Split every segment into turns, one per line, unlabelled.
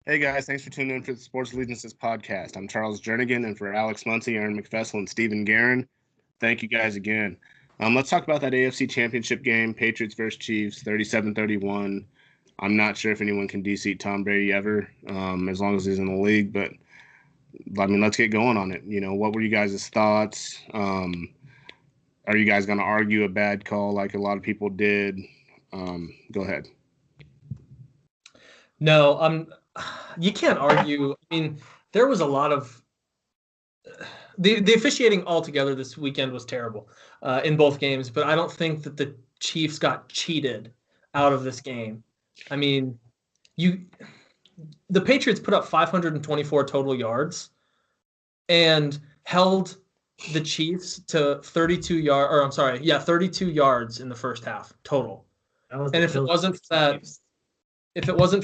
Hey guys, thanks for tuning in for the Sports Allegiances podcast. I'm Charles Jernigan, and for Alex Muncy, Aaron McFessel, and Stephen Guerin, thank you guys again. Let's talk about that AFC Championship game, Patriots versus Chiefs, 37-31. I'm not sure if anyone can de-seat Tom Brady ever, as long as he's in the league, but let's get going on it. What were you guys' thoughts? Are you guys going to argue a bad call like a lot of people did? Go ahead.
No, you can't argue. I mean, there was a lot of the officiating altogether this weekend was terrible in both games, but I don't think that the Chiefs got cheated out of this game. I mean, the Patriots put up 524 total yards and held the Chiefs to 32 yards in the first half total. And if it wasn't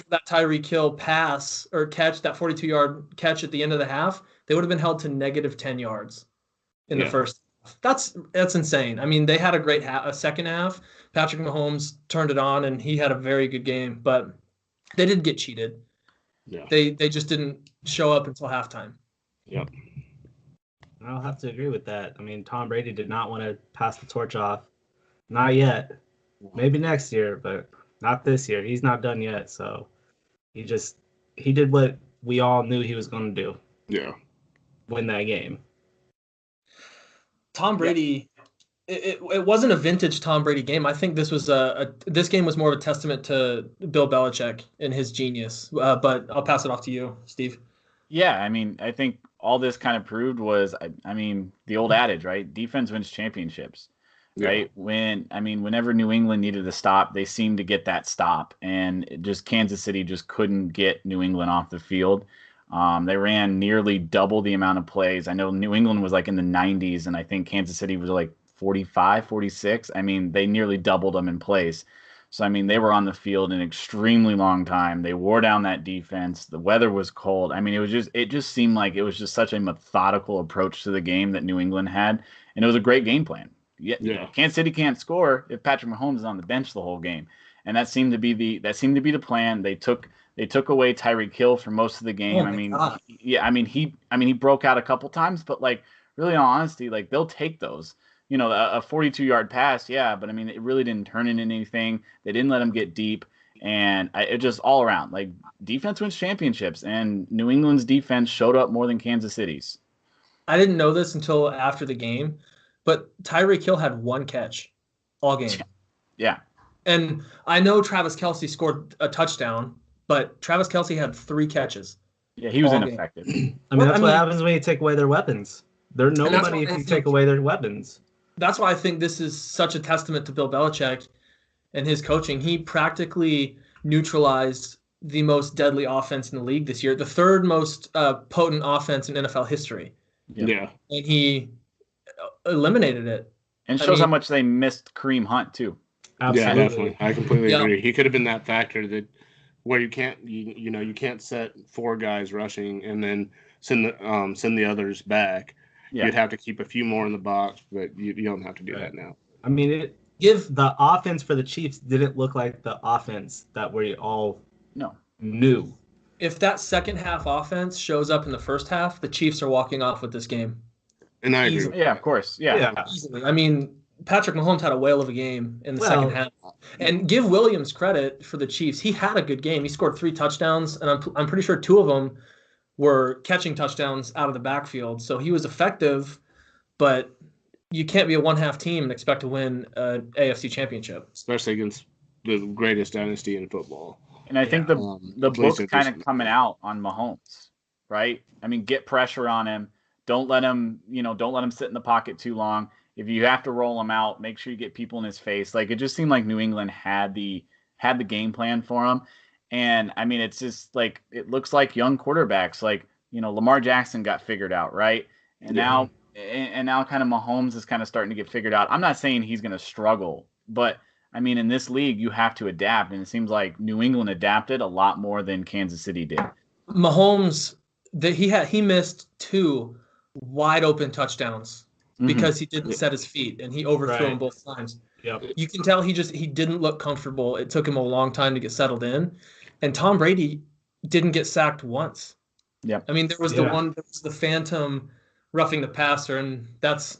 for that Tyreek Hill pass or catch, that 42-yard catch at the end of the half, they would have been held to negative 10 yards in the first half. That's insane. I mean, they had a second half. Patrick Mahomes turned it on, and he had a very good game, but they did get cheated.
Yeah.
They just didn't show up until halftime.
Yep.
I'll have to agree with that. I mean, Tom Brady did not want to pass the torch off. Not yet. Maybe next year, but not this year. He's not done yet, so he did what we all knew he was going to do.
Yeah.
Win that game.
Tom Brady, it wasn't a vintage Tom Brady game. I think this was this game was more of a testament to Bill Belichick and his genius. But I'll pass it off to you, Steve.
Yeah, I mean, I think all this kind of proved was, the old adage, right? Defense wins championships. Right. Whenever New England needed a stop, they seemed to get that stop, and Kansas City just couldn't get New England off the field. They ran nearly double the amount of plays. I know New England was like in the 90s, and I think Kansas City was like 45, 46. I mean, they nearly doubled them in plays. So, I mean, they were on the field an extremely long time. They wore down that defense. The weather was cold. I mean, it just seemed like it was just such a methodical approach to the game that New England had, and it was a great game plan. Yeah. Kansas City can't score if Patrick Mahomes is on the bench the whole game, and that seemed to be the plan. They took away Tyreek Hill for most of the game.
God.
He broke out a couple times, but like really, in all honesty, like they'll take those. A 42-yard pass, yeah, but I mean, it really didn't turn into anything. They didn't let him get deep, and it just all around like defense wins championships, and New England's defense showed up more than Kansas City's.
I didn't know this until after the game. But Tyreek Hill had one catch all game.
Yeah.
And I know Travis Kelce scored a touchdown, but Travis Kelce had 3 catches.
Yeah, he was ineffective.
That's what happens when you take away their weapons. They're nobody if you take away their weapons.
That's why I think this is such a testament to Bill Belichick and his coaching. He practically neutralized the most deadly offense in the league this year, the third most potent offense in NFL history.
Yeah.
And he eliminated it.
And shows how much they missed Kareem Hunt too.
Absolutely.
Yeah, definitely. I completely agree. He could have been that factor that where you can't set 4 guys rushing and then send the others back. Yeah. You'd have to keep a few more in the box, but you don't have to do that now.
I mean, the offense for the Chiefs didn't look like the offense that we all knew.
If that second half offense shows up in the first half, the Chiefs are walking off with this game.
And I agree.
Easily. Yeah, of course. Yeah.
Easily. I mean, Patrick Mahomes had a whale of a game in the second half. And give Williams credit for the Chiefs. He had a good game. He scored 3 touchdowns, and I'm pretty sure 2 of them were catching touchdowns out of the backfield. So he was effective, but you can't be a one-half team and expect to win an AFC championship.
Especially against the greatest dynasty in football.
And I think the book's kind of coming out on Mahomes, right? I mean, get pressure on him. Don't let him sit in the pocket too long. If you have to roll him out, make sure you get people in his face. Like, it just seemed like New England had the game plan for him. And I mean, it's just like, it looks like young quarterbacks, like, Lamar Jackson got figured out, right? And now kind of Mahomes is kind of starting to get figured out. I'm not saying he's going to struggle, but I mean, in this league, you have to adapt. And it seems like New England adapted a lot more than Kansas City did.
Mahomes, he missed 2 wide open touchdowns because he didn't set his feet and he overthrew them both times.
Yep.
You can tell he didn't look comfortable. It took him a long time to get settled in. And Tom Brady didn't get sacked once.
Yeah.
I mean, there was there was the phantom roughing the passer, and that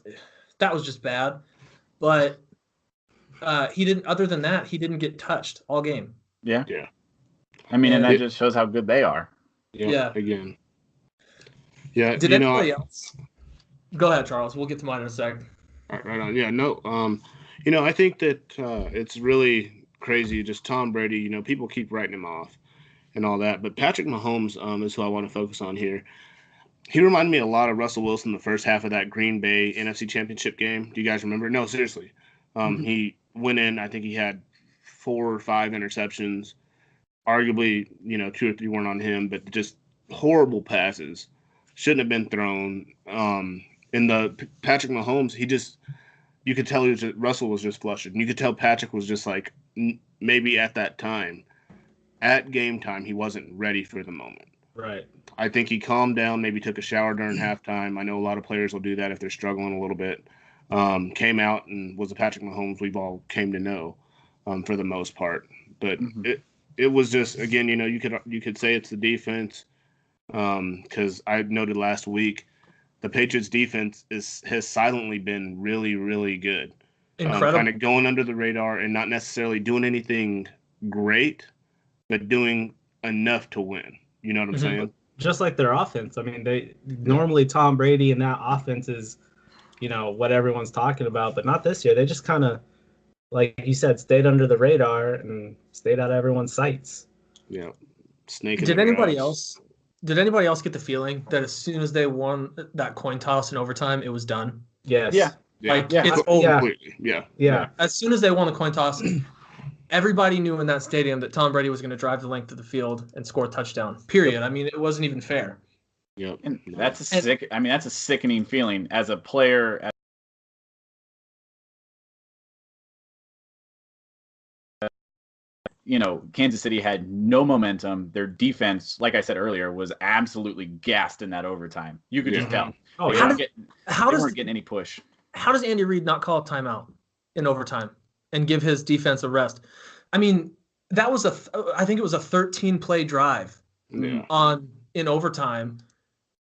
was just bad. But he didn't. Other than that, he didn't get touched all game.
Yeah.
Yeah.
I mean, and that just shows how good they are.
Yeah.
Again. Yeah.
Did anybody else? Go ahead, Charles. We'll get to mine in a second.
Right on. Yeah. No. I think that it's really crazy. Just Tom Brady. People keep writing him off and all that, but Patrick Mahomes is who I want to focus on here. He reminded me a lot of Russell Wilson the first half of that Green Bay NFC Championship game. Do you guys remember? No, seriously. He went in. I think he had 4 or 5 interceptions. Arguably, 2 or 3 weren't on him, but just horrible passes. Shouldn't have been thrown. In the Patrick Mahomes, you could tell Russell was just flustered. And you could tell Patrick was just like, maybe at that time, at game time, he wasn't ready for the moment.
Right.
I think he calmed down, maybe took a shower during halftime. I know a lot of players will do that if they're struggling a little bit. Came out and was the Patrick Mahomes we've all came to know for the most part. But it was just, again, you could say it's the defense because I noted last week the Patriots defense has silently been really, really good.
Incredible.
Kind of going under the radar and not necessarily doing anything great, but doing enough to win. You know what I'm saying?
Just like their offense. I mean, they normally Tom Brady and that offense is, what everyone's talking about, but not this year. They just kind of, like you said, stayed under the radar and stayed out of everyone's sights.
Yeah. Snake.
Did anybody else get the feeling that as soon as they won that coin toss in overtime, it was done?
Yes.
Yeah.
It's over.
Yeah.
As soon as they won the coin toss, everybody knew in that stadium that Tom Brady was going to drive the length of the field and score a touchdown. Period. I mean, it wasn't even fair.
Yep.
And that's a sickening feeling as a player. Kansas City had no momentum. Their defense, like I said earlier, was absolutely gassed in that overtime. You could just tell.
Oh,
they weren't getting any push.
How does Andy Reid not call a timeout in overtime and give his defense a rest? I mean, that was I think it was a 13-play drive in overtime.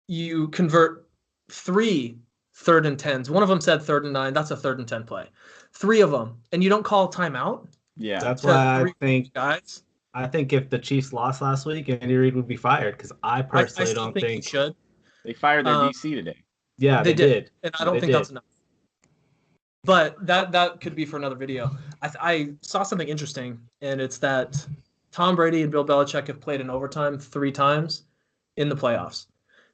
You convert 3 3rd and 10s. One of them said 3rd and 9. That's a 3rd and 10 play. 3 of them, and you don't call a timeout.
Yeah,
that's why I think if the Chiefs lost last week, Andy Reid would be fired because I personally don't think
he should.
They fired their DC today.
Yeah, they did,
and I don't think that's enough. But that could be for another video. I saw something interesting, and it's that Tom Brady and Bill Belichick have played in overtime 3 times in the playoffs.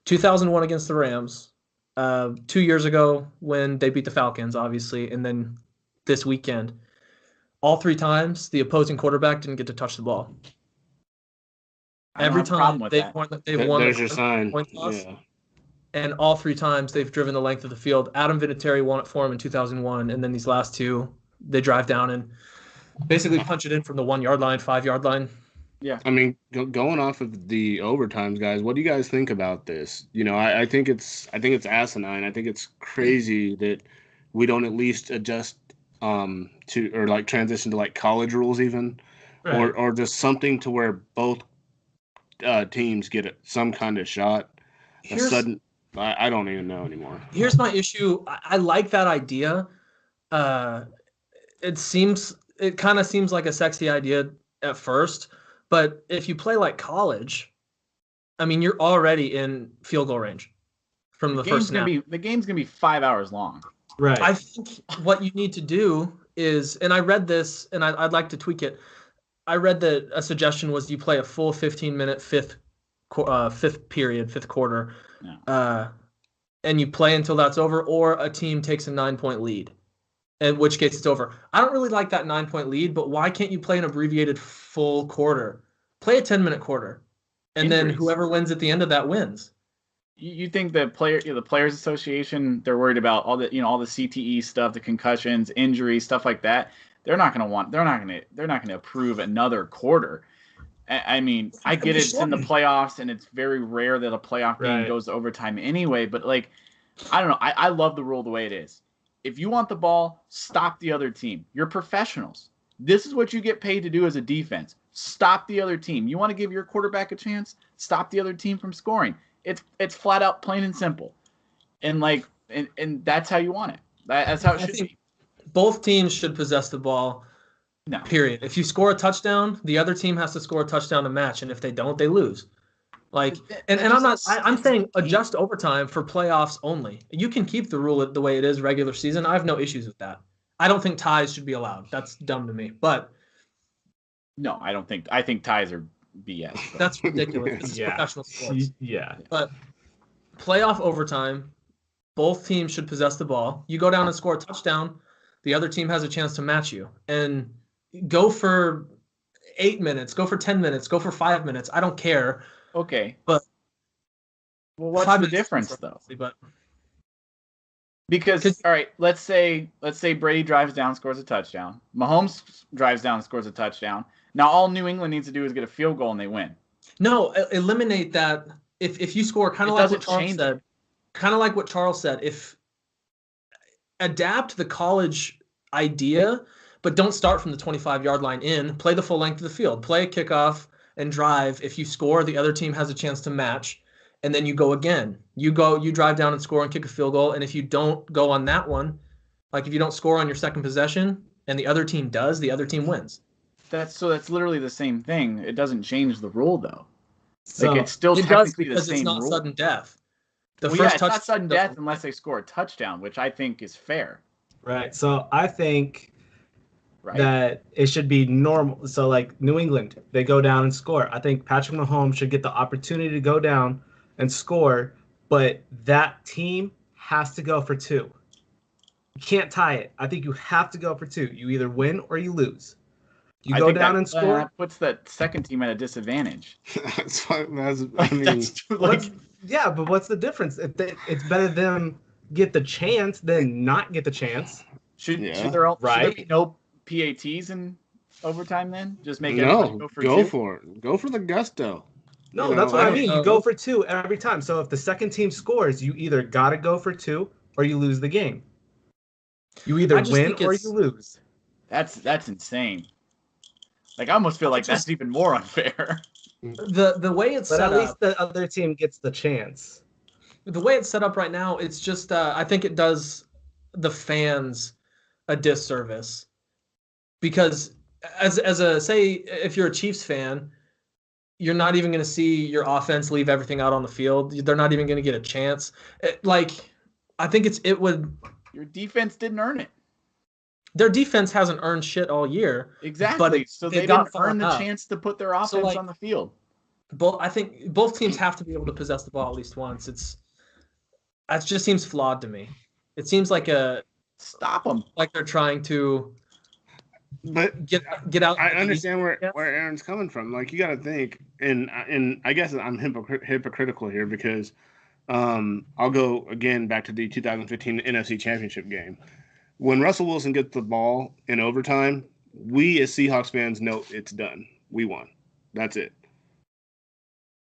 2001 against the Rams, 2 years ago when they beat the Falcons, obviously, and then this weekend. All 3 times, the opposing quarterback didn't get to touch the ball. Every time they've won
there's your sign.
Point toss, and all 3 times they've driven the length of the field. Adam Vinatieri won it for him in 2001, and then these last 2, they drive down and basically punch it in from the 1-yard line, 5-yard line.
Yeah.
I mean, going off of the overtimes, guys, what do you guys think about this? I think it's asinine. I think it's crazy that we don't at least adjust to or like transition to like college rules even, right. or just something to where both teams get some kind of shot. I don't even know anymore.
Here's my issue. I like that idea. It kind of seems like a sexy idea at first, but if you play like college, I mean, you're already in field goal range from the first snap.
The game's gonna be 5 hours long.
Right.
I think what you need to do is, and I read this, and I'd like to tweak it. I read that a suggestion was you play a full 15-minute fifth quarter, and you play until that's over, or a team takes a 9-point lead, in which case it's over. I don't really like that 9-point lead, but why can't you play an abbreviated full quarter? Play a 10-minute quarter, and then whoever wins at the end of that wins.
You think the Players Association, they're worried about all the CTE stuff, the concussions, injuries, stuff like that. They're not going to approve another quarter. I mean, I get it's in the playoffs, and it's very rare that a playoff game goes to overtime anyway. But I don't know. I love the rule the way it is. If you want the ball, stop the other team. You're professionals. This is what you get paid to do as a defense. Stop the other team. You want to give your quarterback a chance? Stop the other team from scoring. It's flat out plain and simple. And like and that's how you want it. That's how it should be.
Both teams should possess the ball.
No.
Period. If you score a touchdown, the other team has to score a touchdown to match, and if they don't, they lose. Like, and I'm saying adjust overtime for playoffs only. You can keep the rule the way it is regular season. I have no issues with that. I don't think ties should be allowed. That's dumb to me. But
no, I think ties are BS. But.
That's ridiculous. It's professional sports.
Yeah.
But playoff overtime, both teams should possess the ball. You go down and score a touchdown, the other team has a chance to match you. And go for 8 minutes, go for 10 minutes, go for 5 minutes. I don't care.
Okay.
But
what's the difference though?
But
because all right, let's say Brady drives down, scores a touchdown. Mahomes drives down and scores a touchdown. Now all New England needs to do is get a field goal and they win.
No, eliminate that. If you score kind of like what Charles said, kind of like what Charles said, if adapt the college idea, but don't start from the 25-yard line in. Play the full length of the field. Play a kickoff and drive. If you score, the other team has a chance to match, and then you go again. You drive down and score and kick a field goal, and if you don't go on that one, like if you don't score on your second possession and the other team does, the other team wins.
That's literally the same thing. It doesn't change the rule though.
So
like it's still
it
technically
does because
the same
it's not
rule.
Sudden death.
It's not sudden death unless they score a touchdown, which I think is fair.
Right. So I think
right.
that it should be normal. So like New England, they go down and score. I think Patrick Mahomes should get the opportunity to go down and score, but that team has to go for 2. You can't tie it. I think you have to go for 2. You either win or you lose. You go down and score.
That puts that second team at a disadvantage.
Yeah, but what's the difference? It's better them get the chance than not get the chance.
Should there be no PATs in overtime then? Just make
everybody
go for
go
2?
for it. Go for the gusto.
No, that's what I mean. You go for 2 every time. So if the second team scores, you either got to go for 2 or you lose the game. You either win or you lose.
That's insane. Like I almost feel like that's even more unfair.
The way it's set up,
but at least the other team gets the chance.
The way it's set up right now, it's just I think it does the fans a disservice because as a say if you're a Chiefs fan, you're not even going to see your offense leave everything out on the field. They're not even going to get a chance. I think it would.
Your defense didn't earn it.
Their defense hasn't earned shit all year.
Exactly. But so they didn't earn the chance to put their offense on the field.
I think both teams have to be able to possess the ball at least once. That just seems flawed to me. It seems like
stop them.
Like they're trying to get out.
I understand where Aaron's coming from. Like you got to think, and I guess I'm hypocritical here because I'll go again back to the 2015 NFC Championship game. When Russell Wilson gets the ball in overtime, we as Seahawks fans know it's done. We won. That's it.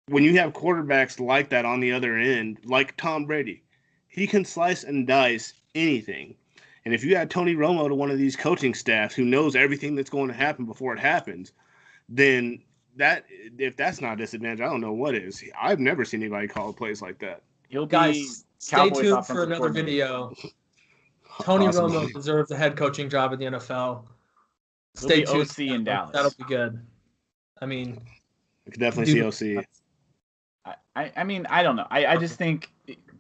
When you have quarterbacks like that on the other end, like Tom Brady, he can slice and dice anything. And if you add Tony Romo to one of these coaching staffs who knows everything that's going to happen before it happens, then if that's not a disadvantage, I don't know what is. I've never seen anybody call plays like that.
Guys, stay tuned for another video. Tony Romo deserves a head coaching job in the NFL. Stay tuned.
OC in Dallas.
That'll be good. I mean,
I could definitely see OC.
I mean, I don't know. I just think,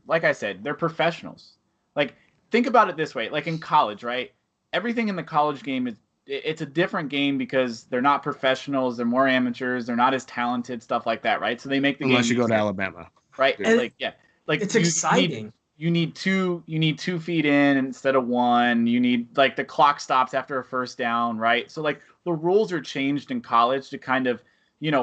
like I said, they're professionals. Like, think about it this way. Like in college, right? Everything in the college game it's a different game because they're not professionals. They're more amateurs. They're not as talented, stuff like that, right? So they make the game
unless you go to Alabama,
right? And
it's exciting.
You need 2 feet in instead of 1. You need the clock stops after a first down, right? So the rules are changed in college to kind of,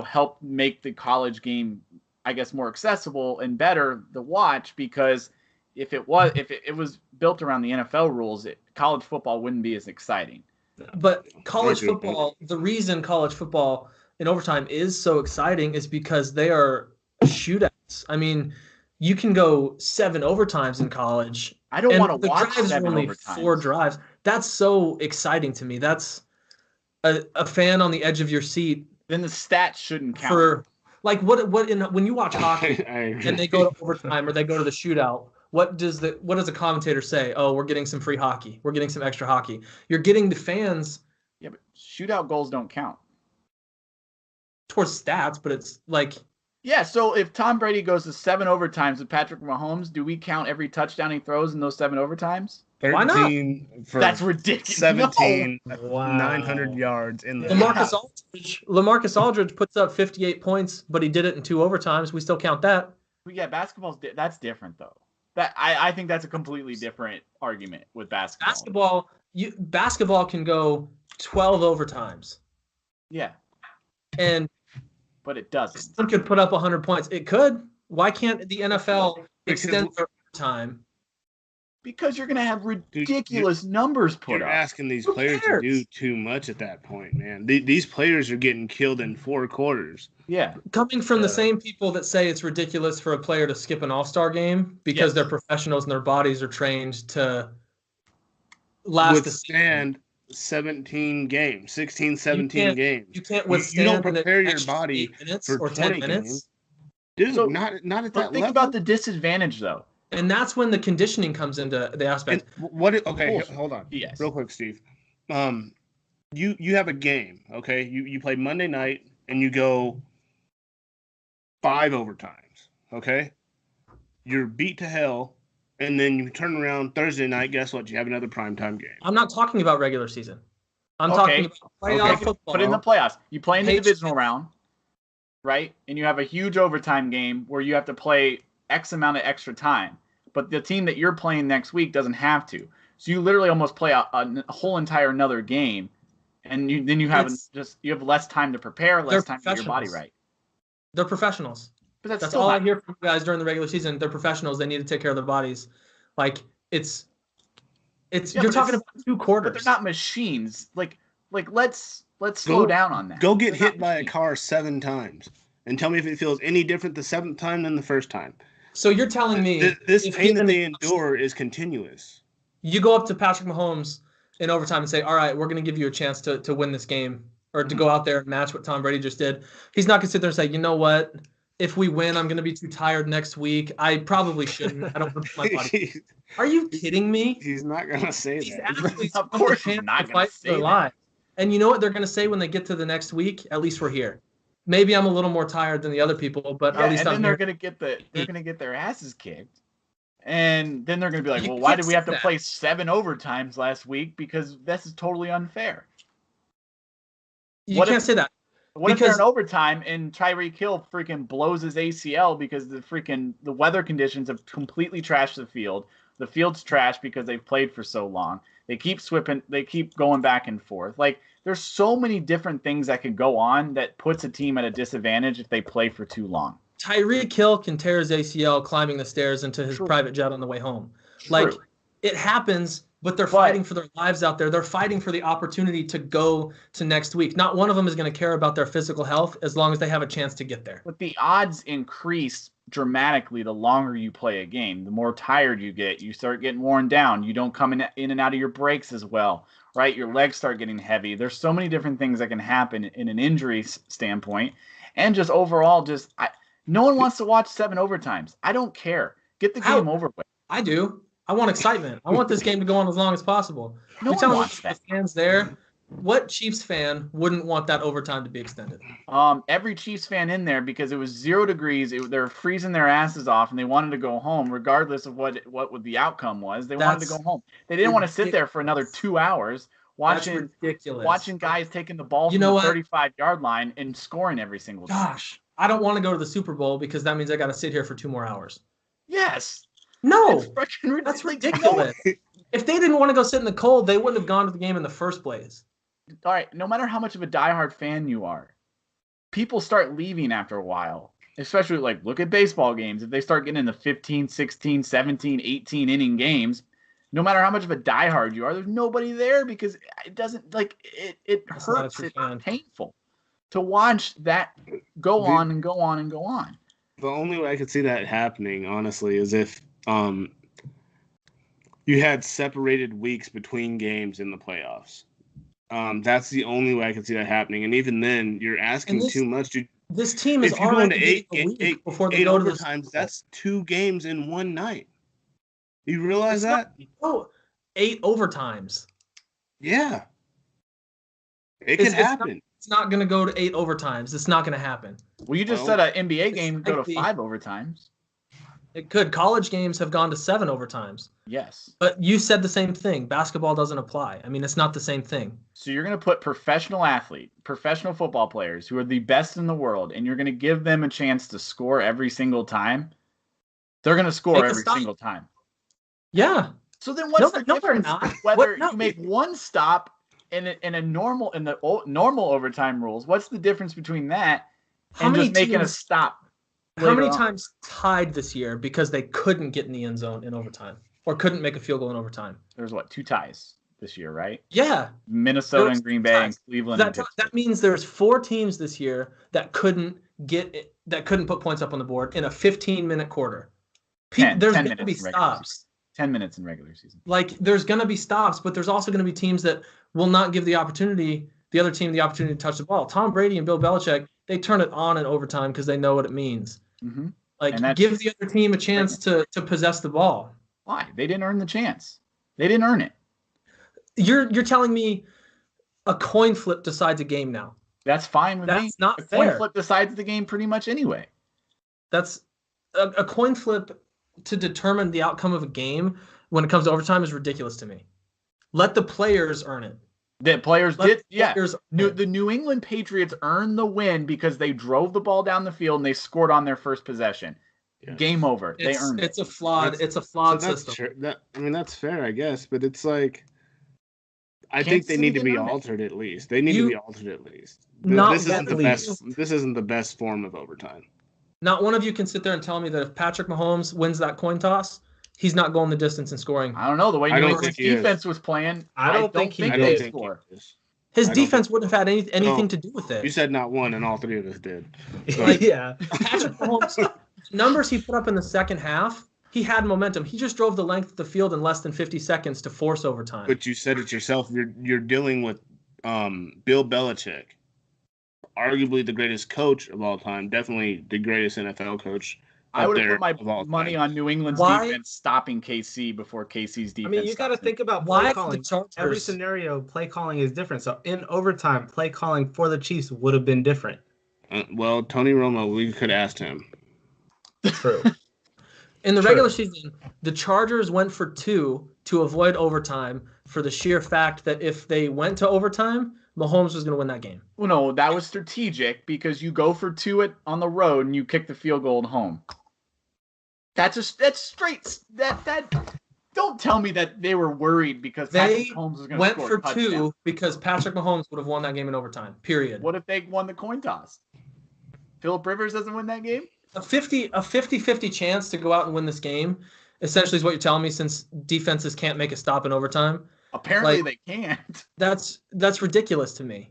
help make the college game, I guess, more accessible and better to watch because if it was built around the NFL rules, college football wouldn't be as exciting.
But college football, the reason college football in overtime is so exciting is because they are shootouts. I mean, you can go 7 overtimes in college.
I don't want to watch
the drives
7
are only
overtimes.
4 drives. That's so exciting to me. a fan on the edge of your seat.
Then the stats shouldn't count.
For like when you watch hockey and they go to overtime or they go to the shootout, what does a commentator say? Oh, we're getting some free hockey. We're getting some extra hockey. You're getting the fans.
Yeah, but shootout goals don't count
towards stats, but it's like.
Yeah, so if Tom Brady goes to 7 overtimes with Patrick Mahomes, do we count every touchdown he throws in those 7 overtimes?
13 for
That's ridiculous.
17,
No. Wow.
900 yards in the
LaMarcus Aldridge puts up 58 points, but he did it in 2 overtimes. We still count that.
Yeah, that's different though. That I think that's a completely different argument with basketball.
Basketball can go 12 overtimes.
Yeah.
But
it doesn't.
Someone could put up 100 points. It could. Why can't the NFL extend their overtime?
Because you're going to have ridiculous numbers put up.
You're asking these players to do too much at that point, man. These players are getting killed in 4 quarters.
Yeah.
Coming from the same people that say it's ridiculous for a player to skip an all-star game because they're professionals and their bodies are trained to
withstand 17 games, 16, 17 games.
You can't withstand.
You don't prepare your body for
or 10 minutes.
Games. Dude, so, not at that level.
Think about the disadvantage, though.
And that's when the conditioning comes into the aspect.
Hold on.
Yes.
Real quick, Steve. You have a game, okay? You play Monday night and you go 5 overtimes, okay? You're beat to hell. And then you turn around Thursday night, guess what? You have another primetime game.
I'm not talking about regular season. I'm talking about playoff football.
But in the playoffs, you play in the divisional round, right? And you have a huge overtime game where you have to play X amount of extra time. But the team that you're playing next week doesn't have to. So you literally almost play a whole entire another game. And you have less time to prepare, less time to get your body right.
They're professionals.
But
that's all I hear from you guys during the regular season. They're professionals. They need to take care of their bodies. Like you're talking about 2 quarters.
But they're not machines. Like let's slow down on that.
Go get hit by a car 7 times and tell me if it feels any different the 7th time than the first time.
So you're telling me
this pain that they endure is continuous.
You go up to Patrick Mahomes in overtime and say, "All right, we're going to give you a chance to win this game or to go out there and match what Tom Brady just did." He's not going to sit there and say, "You know what? If we win, I'm going to be too tired next week. I probably shouldn't. I don't want to put my body." Are you kidding me?
He's not going to say that.
Of course he's not going to say that.
And you know what they're going to say when they get to the next week? At least we're here. Maybe I'm a little more tired than the other people, but at least I'm here.
They're going to get their asses kicked. And then they're going to be like, "Well, why did we have to play 7 overtimes last week? Because this is totally unfair."
You can't say that.
What if they're in overtime and Tyreek Hill freaking blows his ACL because the weather conditions have completely trashed the field. The field's trashed because they've played for so long. They keep slipping. They keep going back and forth. Like, there's so many different things that could go on that puts a team at a disadvantage if they play for too long.
Tyreek Hill can tear his ACL climbing the stairs into his private jet on the way home. Like, it happens. But they're fighting for their lives out there. They're fighting for the opportunity to go to next week. Not one of them is going to care about their physical health as long as they have a chance to get there.
But the odds increase dramatically the longer you play a game. The more tired you get, you start getting worn down. You don't come in and out of your breaks as well, right? Your legs start getting heavy. There's so many different things that can happen in an injury standpoint. And just overall, no one wants to watch 7 overtimes. I don't care. Get the game over with.
I do. I want excitement. I want this game to go on as long as possible.
No one wants that.
The fans there, what Chiefs fan wouldn't want that overtime to be extended?
Every Chiefs fan in there, because it was 0 degrees. They're freezing their asses off, and they wanted to go home, regardless of what the outcome was. They wanted to go home. They didn't want to sit there for another 2 hours watching guys taking the ball from the 35-yard line and scoring every single time.
Gosh, I don't want to go to the Super Bowl because that means I got to sit here for 2 more hours.
Yes.
No, that's ridiculous. If they didn't want to go sit in the cold, they wouldn't have gone to the game in the first place.
All right, no matter how much of a diehard fan you are, people start leaving after a while. Especially, look at baseball games. If they start getting into 15, 16, 17, 18 inning games, no matter how much of a diehard you are, there's nobody there because it doesn't, it hurts. It's painful to watch that go on and go on and go on.
The only way I could see that happening, honestly, is if you had separated weeks between games in the playoffs. That's the only way I can see that happening. And even then, you're asking too much. Dude.
This team is
if you're going to
eight before they
eight
go to the
overtimes, that's 2 games in one night. You realize that?
8 overtimes.
Yeah. It could happen.
It's not going to go to 8 overtimes. It's not going to happen.
Well, you just said an NBA game go to 5 overtimes.
It could. College games have gone to 7 overtimes.
Yes.
But you said the same thing. Basketball doesn't apply. I mean, it's not the same thing.
So you're going to put professional football players who are the best in the world, and you're going to give them a chance to score every single time. They're going to score every single time.
Yeah.
So then what's the difference whether you make one stop in the normal overtime rules? What's the difference between that and just making a stop?
How many times tied this year because they couldn't get in the end zone in overtime or couldn't make a field goal in overtime?
There's 2 ties this year, right?
Yeah.
Minnesota and Green Bay and Cleveland.
That means there's 4 teams this year that couldn't put points up on the board in a 15-minute quarter. There's going to be stops.
10 minutes in regular season.
Like, there's going to be stops, but there's also going to be teams that will not give the other team the opportunity to touch the ball. Tom Brady and Bill Belichick, they turn it on in overtime because they know what it means.
Mm-hmm.
Like, give the other team a chance to possess the ball.
Why? They didn't earn the chance. They didn't earn it.
You're telling me a coin flip decides a game now.
That's fine with me.
That's not
fair.
fair.
Coin flip decides the game pretty much anyway.
That's a coin flip to determine the outcome of a game when it comes to overtime is ridiculous to me. Let the players earn it.
The players did, yeah. The New England Patriots earned the win because they drove the ball down the field and they scored on their first possession. Yes. Game over. They earned it.
It's a flawed system.
That's fair, I guess, but it's like I think they need to be altered at least. This isn't the best form of overtime.
Not one of you can sit there and tell me that if Patrick Mahomes wins that coin toss, he's not going the distance and scoring.
I don't know. The way New England's defense was playing, I don't think they score.
His defense wouldn't have had anything to do with it.
You said not one, and all 3 of us did.
So. Yeah. Patrick Mahomes, the numbers he put up in the second half, he had momentum. He just drove the length of the field in less than 50 seconds to force overtime.
But you said it yourself. You're dealing with Bill Belichick, arguably the greatest coach of all time, definitely the greatest NFL coach.
I would have put my money on New England's defense stopping KC before KC's defense.
I mean, you got to think about play calling. Every scenario, play calling is different. So in overtime, play calling for the Chiefs would have been different.
Well, Tony Romo, we could have asked him.
True.
In the regular season, the Chargers went for 2 to avoid overtime for the sheer fact that if they went to overtime, Mahomes was going to win that game.
Well, no, that was strategic because you go for 2 on the road and you kick the field goal at home. That's straight. Don't tell me that they were worried because Patrick Mahomes was going to score a touchdown.
They went for 2 because Patrick Mahomes would have won that game in overtime. Period.
What if they won the coin toss? Phillip Rivers doesn't win that game?
A 50-50 chance to go out and win this game, essentially, is what you're telling me. Since defenses can't make a stop in overtime,
apparently they can't.
That's ridiculous to me.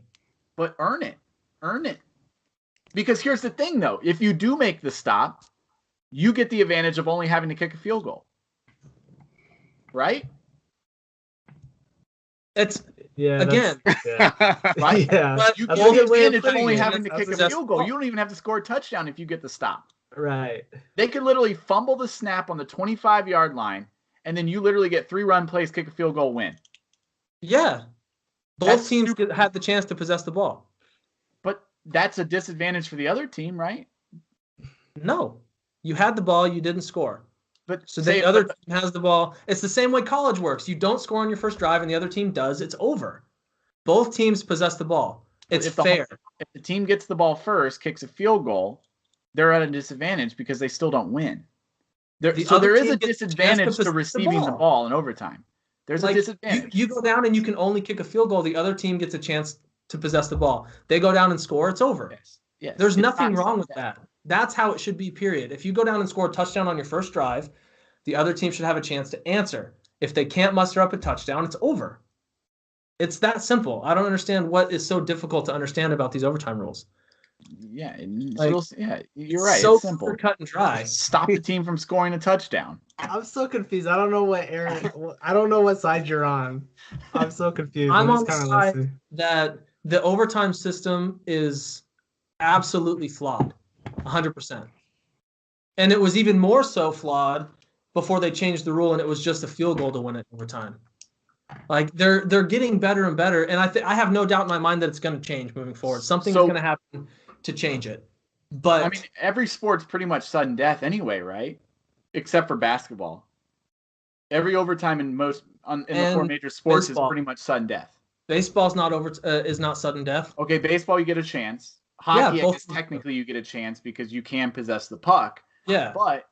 But earn it. Because here's the thing, though: if you do make the stop, you get the advantage of only having to kick a field goal, right?
It's
right.
Yeah. But you get the advantage of only having to kick a field goal. You don't even have to score a touchdown if you get the stop.
Right.
They could literally fumble the snap on the 25-yard line, and then you literally get 3 run plays, kick a field goal, win.
Yeah. Both teams had the chance to possess the ball.
But that's a disadvantage for the other team, right?
No. You had the ball, you didn't score.
But
so the other team has the ball. It's the same way college works. You don't score on your first drive and the other team does. It's over. Both teams possess the ball. It's fair.
If the team gets the ball first, kicks a field goal, they're at a disadvantage because they still don't win. There is a disadvantage to receiving the ball in overtime. There's a disadvantage.
You go down and you can only kick a field goal. The other team gets a chance to possess the ball. They go down and score. It's over.
Yes.
There's nothing wrong with that. That's how it should be, period. If you go down and score a touchdown on your first drive, the other team should have a chance to answer. If they can't muster up a touchdown, it's over. It's that simple. I don't understand what is so difficult to understand about these overtime rules.
Yeah, you're right.
So
it's simple.
cut and dry.
Stop the team from scoring a touchdown.
I'm so confused. I don't know I don't know what side you're on. I'm so confused.
I'm on
just
the
kind of
side
listening.
that the overtime system is absolutely flawed, 100%. And it was even more so flawed before they changed the rule, and it was just a field goal to win it overtime. Like they're getting better and better, and I have no doubt in my mind that it's going to change moving forward. Something is going to happen to change it. But
I mean, every sport's pretty much sudden death anyway, right? Except for basketball. Every overtime in the 4 major sports
baseball.
is pretty much sudden death.
Baseball's not is not sudden death.
Okay, baseball you get a chance. Hockey, I guess technically you get a chance because you can possess the puck.
Yeah.
But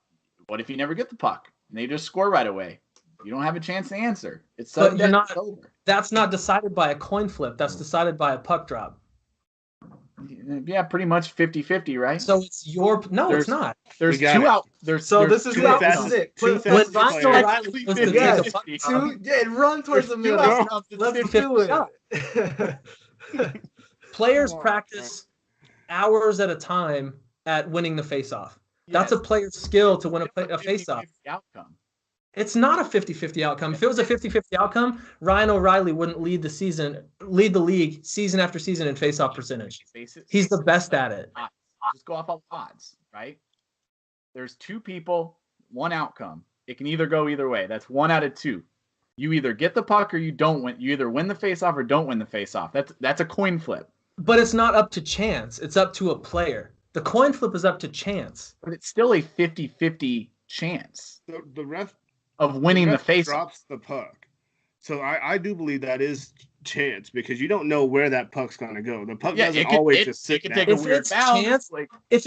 what if you never get the puck and they just score right away? You don't have a chance to answer. It's sudden death. It's over.
That's not decided by a coin flip. That's decided by a puck drop.
Yeah, pretty much 50-50, right?
So it's it's not.
There's two out.
This is it.
When Ryan O'Reilly was to take a puck
drop, run towards the middle. Let's do it.
Players practice hours at a time at winning the faceoff. That's a player's skill to win a faceoff.
Outcome.
It's not a 50-50 outcome. If it was a 50-50 outcome, Ryan O'Reilly wouldn't lead the league season after season in faceoff percentage. He's the best at it.
Just go off of odds, right? There's two people, one outcome. It can either go either way. That's 1 out of 2. You either get the puck or you don't win. You either win the faceoff or don't win the faceoff. That's a coin flip.
But it's not up to chance. It's up to a player. The coin flip is up to chance.
But it's still a 50-50 chance.
The ref
of winning the face
drops the puck. So I do believe that is chance because you don't know where that puck's going to go. The puck doesn't always just sit there.
If it's chance, if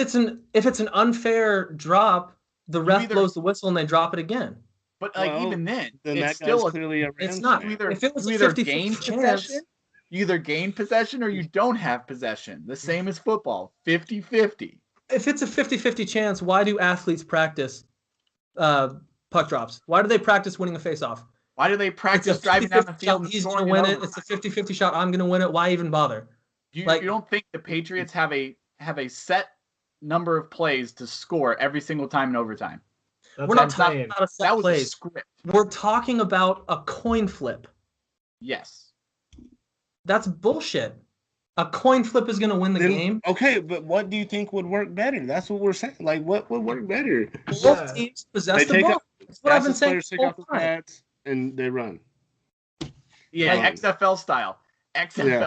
it's an unfair drop, the ref blows the whistle and they drop it again.
But even then
it's still clearly
it's not. If it was a 50-50 chance,
you either gain possession or you don't have possession. The same as football, 50-50.
If it's a 50-50 chance, why do athletes practice puck drops? Why do they practice winning a faceoff?
Why do they practice driving down the field?
He's going to win it. It's a 50-50 shot. I'm going to win it. Why even bother?
You don't think the Patriots have a set number of plays to score every single time in overtime?
We're not talking about a set plays.
A script.
We're talking about a coin flip.
Yes.
That's bullshit. A coin flip is going to win the game.
Okay, but what do you think would work better? That's what we're saying. Like, what would work better?
Both teams possess the ball. That's what I've been saying.
Take off the pads and they run.
Yeah, XFL style.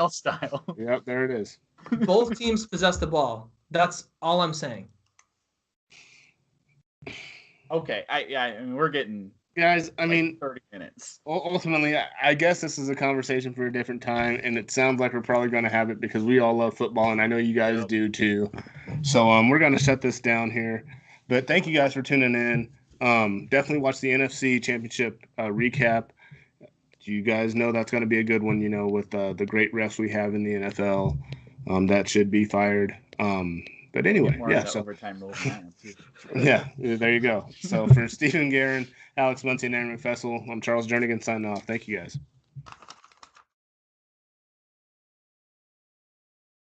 Style.
Yep, there it is.
Both teams possess the ball. That's all I'm saying.
Okay, I mean, we're getting...
Guys, I mean,
30 minutes.
Ultimately, I guess this is a conversation for a different time, and it sounds like we're probably going to have it because we all love football, and I know you guys do too. So we're going to shut this down here. But thank you guys for tuning in. Definitely watch the NFC Championship recap. You guys know that's going to be a good one, with the great refs we have in the NFL. That should be fired. But anyway,
overtime rules
yeah, there you go. So for Stephen Guerin, Alex Muncie, and Aaron McFessel, I'm Charles Jernigan signing off. Thank you guys.